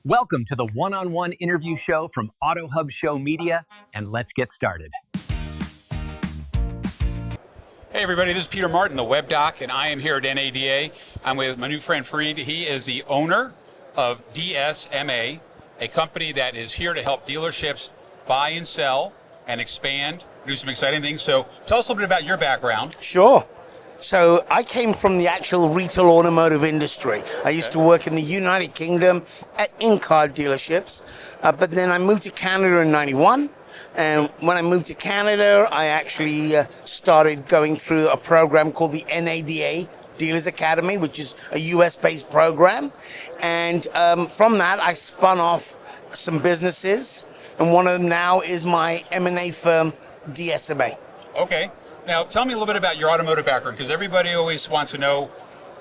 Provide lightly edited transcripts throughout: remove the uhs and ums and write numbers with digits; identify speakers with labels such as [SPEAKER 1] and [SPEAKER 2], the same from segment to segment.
[SPEAKER 1] Welcome to the one-on-one interview show from AutoHub Show Media, and let's get started.
[SPEAKER 2] Hey everybody, this is Peter Martin, the Web Doc, and I am here at NADA. I'm with my new friend Farid. He is the owner of DSMA, a company that is here to help dealerships buy and sell and expand, do some exciting things. So tell us a little bit about your background.
[SPEAKER 3] Sure. So I came from the actual retail automotive industry. I used to work in the United Kingdom at in-car dealerships, but then I moved to Canada in '91. And when I moved to Canada, I actually started going through a program called the NADA Dealers Academy, which is a US-based program. And from that, I spun off some businesses, and one of them now is my M&A firm, DSMA.
[SPEAKER 2] Okay. Now, tell me a little bit about your automotive background, because everybody always wants to know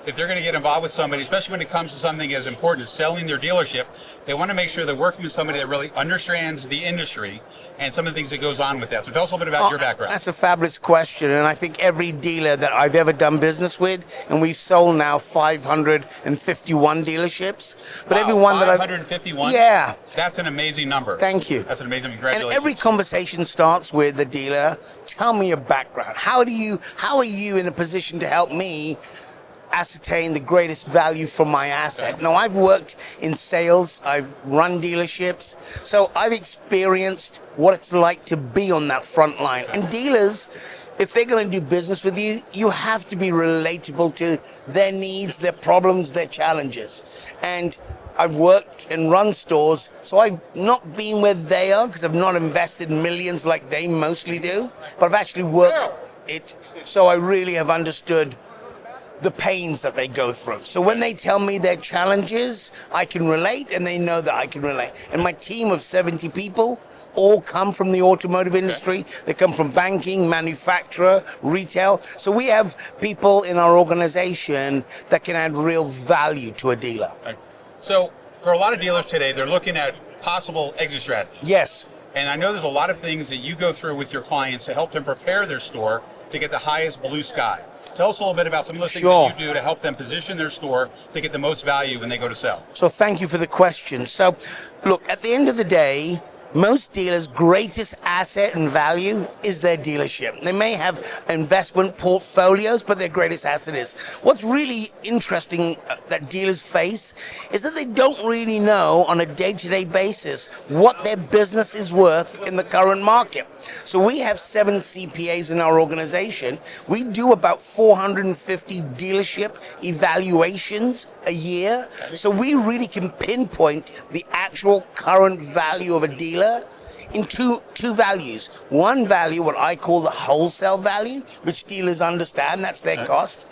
[SPEAKER 2] if they're going to get involved with somebody, especially when it comes to something as important as selling their dealership. They want to make sure they're working with somebody that really understands the industry and some of the things that goes on with that. So tell us a little bit about your background.
[SPEAKER 3] That's a fabulous question, and I think every dealer that I've ever done business with, and we've sold now 551 dealerships, but
[SPEAKER 2] wow,
[SPEAKER 3] everyone that
[SPEAKER 2] 551?
[SPEAKER 3] Yeah.
[SPEAKER 2] That's an amazing number.
[SPEAKER 3] Thank you.
[SPEAKER 2] That's an amazing, congratulations.
[SPEAKER 3] And every conversation starts with the dealer, tell me your background. How are you in a position to help me ascertain the greatest value from my asset? Now, I've worked in sales, I've run dealerships, so I've experienced what it's like to be on that front line. And dealers, if they're going to do business with you, you have to be relatable to their needs, their problems, their challenges. And I've worked and run stores, so I've not been where they are because I've not invested millions like they mostly do, but I've actually worked it, so I really have understood the pains that they go through. So when they tell me their challenges, I can relate, and they know that I can relate. And my team of 70 people all come from the automotive industry. They come from banking, manufacturer, retail. So we have people in our organization that can add real value to a dealer.
[SPEAKER 2] So for a lot of dealers today, they're looking at possible exit strategies.
[SPEAKER 3] Yes.
[SPEAKER 2] And I know there's a lot of things that you go through with your clients to help them prepare their store to get the highest blue sky. Tell us a little bit about some of those things that you do to help them position their store to get the most value when they go to sell.
[SPEAKER 3] So thank you for the question. So look, at the end of the day, most dealers' greatest asset and value is their dealership. They may have investment portfolios, but their greatest asset is. What's really interesting that dealers face is that they don't really know on a day-to-day basis what their business is worth in the current market. So we have 7 CPAs in our organization. We do about 450 dealership evaluations a year. So we really can pinpoint the actual current value of a dealer in two values. One value, what I call the wholesale value, which dealers understand, that's their cost,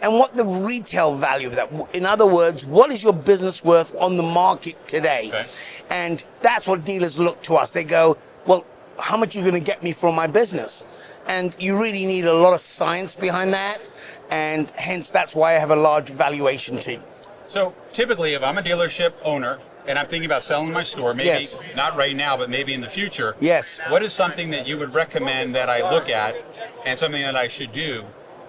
[SPEAKER 3] and what the retail value of that. In other words, what is your business worth on the market today? Okay. And that's what dealers look to us. They go, well, how much are you going to get me for my business? And you really need a lot of science behind that, and hence that's why I have a large valuation team.
[SPEAKER 2] So typically, if I'm a dealership owner and I'm thinking about selling my store, maybe not right now, but maybe in the future, what is something that you would recommend that I look at and something that I should do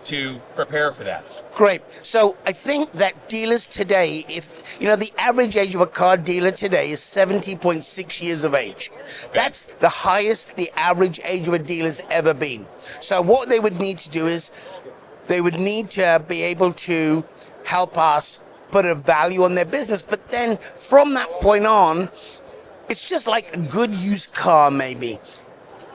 [SPEAKER 2] to prepare for that?
[SPEAKER 3] Great. So I think that dealers today, if you know, the average age of a car dealer today is 70.6 years of age. That's the highest the average age of a dealer's ever been. So what they would need to do is they would need to be able to help us put a value on their business. But then from that point on, it's just like a good used car maybe.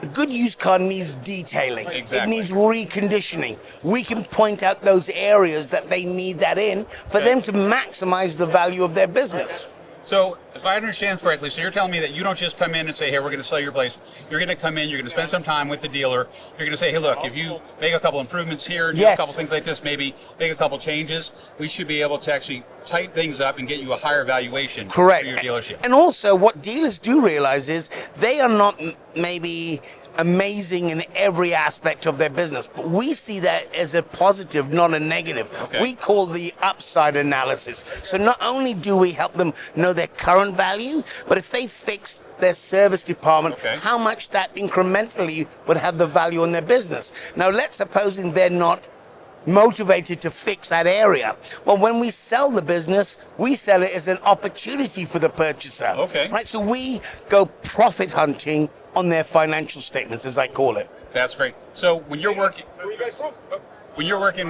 [SPEAKER 3] A good used car needs detailing. Exactly. It needs reconditioning. We can point out those areas that they need that in for them to maximize the value of their business.
[SPEAKER 2] So if I understand correctly, so you're telling me that you don't just come in and say, hey, we're going to sell your place. You're going to come in, you're going to spend some time with the dealer. You're going to say, hey, look, if you make a couple improvements here, do a couple things like this, maybe make a couple changes, we should be able to actually tighten things up and get you a higher valuation for your dealership.
[SPEAKER 3] And also what dealers do realize is they are not maybe amazing in every aspect of their business, but we see that as a positive, not a negative. We call the upside analysis. So not only do we help them know their current value, but if they fix their service department, how much that incrementally would have the value on their business. Now let's supposing they're not motivated to fix that area. Well, when we sell the business, we sell it as an opportunity for the purchaser.
[SPEAKER 2] Okay.
[SPEAKER 3] Right? So we go profit hunting on their financial statements, as I call it.
[SPEAKER 2] That's great. So when you're working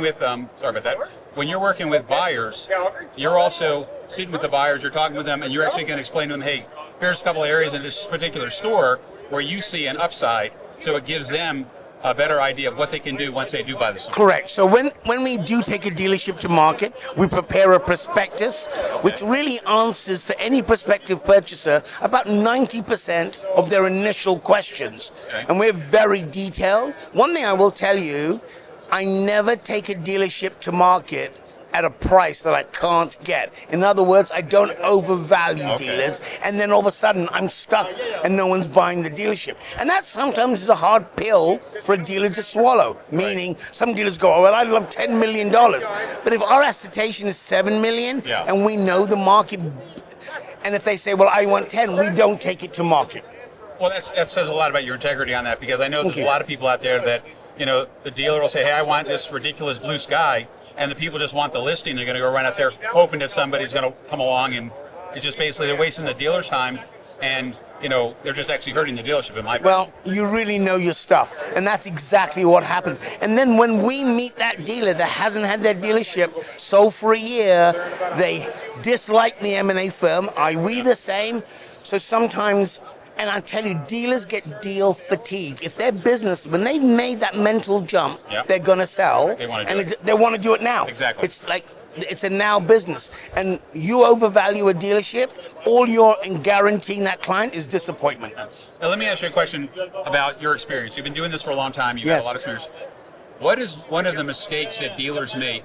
[SPEAKER 2] with, sorry about that. When you're working with buyers, you're also sitting with the buyers, you're talking with them, and you're actually going to explain to them, hey, here's a couple of areas in this particular store where you see an upside, so it gives them a better idea of what they can do once they do buy the store.
[SPEAKER 3] Correct. So when we do take a dealership to market, we prepare a prospectus, which really answers for any prospective purchaser about 90% of their initial questions.
[SPEAKER 2] Okay.
[SPEAKER 3] And we're very detailed. One thing I will tell you, I never take a dealership to market at a price that I can't get. In other words, I don't overvalue dealers, and then all of a sudden I'm stuck and no one's buying the dealership. And that sometimes is a hard pill for a dealer to swallow, meaning some dealers go, oh, well, I'd love $10 million. But if our assertion is $7 million, and we know the market, and if they say, well, I want 10, we don't take it to market.
[SPEAKER 2] Well, that says a lot about your integrity on that, because I know there's a lot of people out there that, you know, the dealer will say, hey, I want this ridiculous blue sky, and the people just want the listing. They're going to go right out there hoping that somebody's going to come along, and it's just basically they're wasting the dealer's time, and, you know, they're just actually hurting the dealership, in my opinion.
[SPEAKER 3] Well, you really know your stuff, and that's exactly what happens. And then when we meet that dealer that hasn't had their dealership sold for a year, they dislike the M&A firm. Are we the same? So sometimes, and I tell you, dealers get deal fatigue. If their business, when they've made that mental jump, they're going to sell,
[SPEAKER 2] they want to do
[SPEAKER 3] they want to do it now.
[SPEAKER 2] Exactly.
[SPEAKER 3] It's like, it's a now business. And you overvalue a dealership, all you're in guaranteeing that client is disappointment.
[SPEAKER 2] Now, let me ask you a question about your experience. You've been doing this for a long time. You've got a lot of experience. What is one of the mistakes that dealers make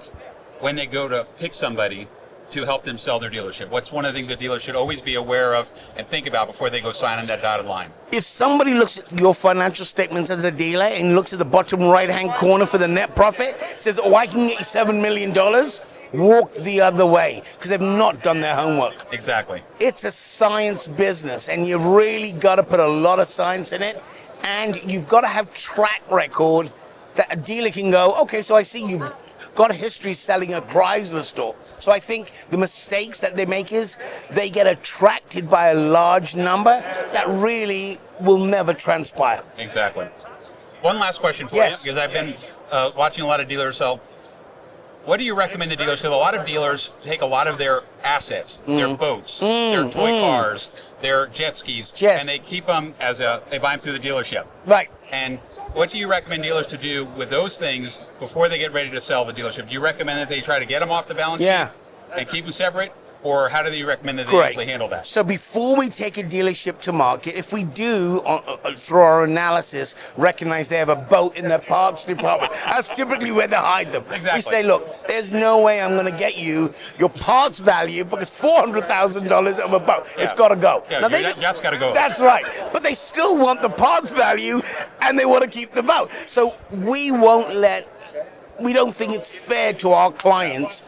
[SPEAKER 2] when they go to pick somebody to help them sell their dealership? What's one of the things that dealers should always be aware of and think about before they go sign on that dotted line?
[SPEAKER 3] If somebody looks at your financial statements as a dealer and looks at the bottom right-hand corner for the net profit, says, oh, I can get you $7 million, walk the other way, because they've not done their homework.
[SPEAKER 2] Exactly.
[SPEAKER 3] It's a science business, and you've really got to put a lot of science in it, and you've got to have track record that a dealer can go, okay, so I see you've got a history selling a Chrysler store. So I think the mistakes that they make is they get attracted by a large number that really will never transpire.
[SPEAKER 2] Exactly. One last question for you, because I've been watching a lot of dealers sell. What do you recommend the dealers? Because a lot of dealers take a lot of their assets, their boats, their toy cars, their jet skis, and they keep them they buy them through the dealership.
[SPEAKER 3] Right.
[SPEAKER 2] And what do you recommend dealers to do with those things before they get ready to sell the dealership? Do you recommend that they try to get them off the balance sheet and keep them separate? Or how do you recommend that they actually handle that?
[SPEAKER 3] So before we take a dealership to market, if we do, through our analysis, recognize they have a boat in their parts department, that's typically where they hide them.
[SPEAKER 2] Exactly.
[SPEAKER 3] We say, look, there's no way I'm going to get you your parts value because $400,000 of a boat. It's got to go.
[SPEAKER 2] Yeah,
[SPEAKER 3] now
[SPEAKER 2] that's got to go.
[SPEAKER 3] That's right. But they still want the parts value and they want to keep the boat. So we don't think it's fair to our clients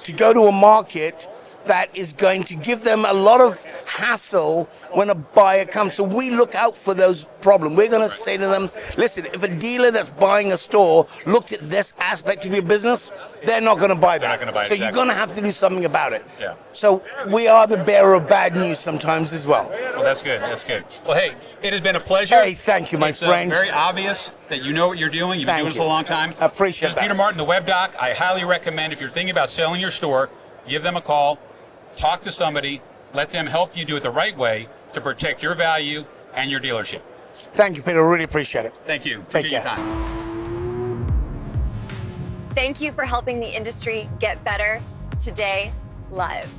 [SPEAKER 3] to go to a market that is going to give them a lot of hassle when a buyer comes. So we look out for those problems. We're going to say to them, listen, if a dealer that's buying a store looked at this aspect of your business, they're not going to buy that.
[SPEAKER 2] They're not going to buy it.
[SPEAKER 3] So you're going to have to do something about it.
[SPEAKER 2] Yeah.
[SPEAKER 3] So we are the bearer of bad news sometimes as well.
[SPEAKER 2] Well, that's good. That's good. Well, hey, it has been a pleasure.
[SPEAKER 3] Hey, thank you, my friend.
[SPEAKER 2] It's very obvious that you know what you're doing. You've been doing this for a long time.
[SPEAKER 3] I appreciate
[SPEAKER 2] this is
[SPEAKER 3] that.
[SPEAKER 2] Peter Martin, the Web Doc. I highly recommend if you're thinking about selling your store, give them a call. Talk to somebody, let them help you do it the right way to protect your value and your dealership.
[SPEAKER 3] Thank you, Peter. Really appreciate it.
[SPEAKER 2] Thank you.
[SPEAKER 3] Take
[SPEAKER 2] Appreciate
[SPEAKER 3] care.
[SPEAKER 2] your time.
[SPEAKER 4] Thank you for helping the industry get better today live.